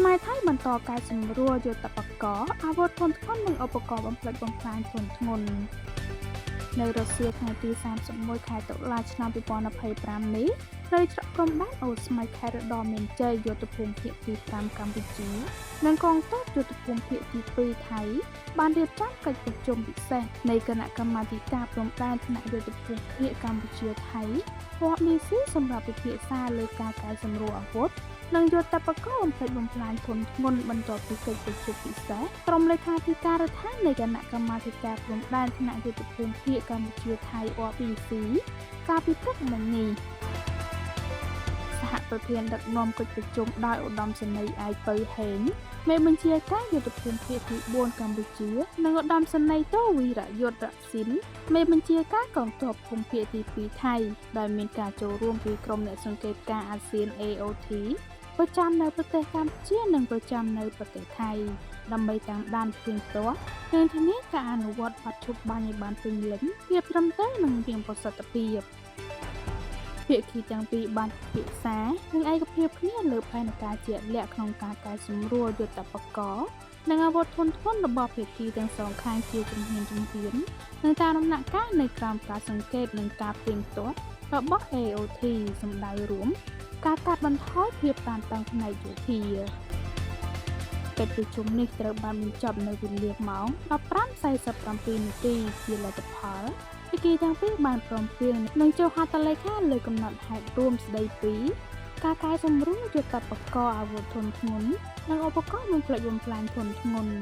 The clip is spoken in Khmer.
ខ្មែរថៃបន្តការសម្រួលយុទ្ធបកអាវុធធុនធ្ងន់និងឧបករណ៍បំផ្លិចបំផ្លាញធុនធ្ងន់នៅរុស្ស៊ីថ្ងៃទី31 ខែតុលាឆ្នាំ2025នេះត្រូវច្រកព្រំដែនអូស្មៃខេត្តរតនមានជ័យយុទ្ធភូមិភាគទី5កម្ពុជានិងកងទ័ពយុទ្ធភូមិភាគទី2ថៃបានរៀបចំកិច្ចប្រជុំពិសេសនៃគណៈកម្មាធិការព្រំដែនថ្នាក់យុទ្ធភូមិភាគកម្ពុជាថៃរាប់មានស៊ីសម្រាប់ពិភាក្សាលើការកែសម្រួលអាវុធនិងយុទ្ធបកបំផ្លិចបំផ្លាញធនធ្ងន់បន្ទាប់ពីកិច្ចប្រជុំពិសេសក្រុមលេខាធិការដ្ឋាននៃគណៈកម្មាធិការព្រំដែនថ្នាក់យុទ្ធភូមិភាគកម្ពុជាថៃ RPC កាលពីព្រឹកមិញនេះសហប្រធានដឹកនាំកិច្ចប្រជុំដោយឧត្តមសេនីយ៍ឯកពៅហេងមេបញ្ជាការយុទ្ធភូមិភាគទី4កម្ពុជានិងឧត្តមសេនីយ៍តូវីរយុទ្ធរស៊ីនមេបញ្ជាការកងទ័ពភូមិភាគទី2ថៃដែលមានការចូលរួមពីក្រុមអ្នកសង្កេតការណ៍អាស៊ាន AOT ប្រចាំនៅប្រទេសកម្ពុជានិងប្រចាំនៅប្រទេសថៃដើម្បីតាមដានផ្ទាល់និងធានាការអនុវត្តបទជប់បាញ់ឲ្យបានពេញលេញភាពត្រឹមត្រូវនិងមានប្រសិទ្ធភាពភាគីទាំងពីរបានពិភាក្សានិងឯកភាពគ្នាលើផែនការជាក់លាក់ក្នុងការកែសម្រួលយុទ្ធបកនិងអាវុធធុនធ្ងន់របស់ភាគីទាំងសងខាងជាជំហាននិងតាមដំណាក់កាលនៃក្រោមការសង្កេតនិងការផ្ទៀងផ្ទាត់របស់ AOT សម្ដៅរួមការកាត់បន្ថយភាពតានតឹងផ្នែកយោធាកិច្ចប្រជុំនេះត្រូវបានបញ្ចប់នៅវេលាម៉ោង 15:47 នាទីជាលទ្ធផលភាគីទាំងពីរបានព្រមព្រៀងនឹងចុះហត្ថលេខាលើកំណត់ហេតុរួមស្តីពីការកែសម្រួលយុទ្ធបកអាវុធធុនធ្ងន់និងឧបករណ៍បំផ្លិចបំផ្លាញធុនធ្ងន់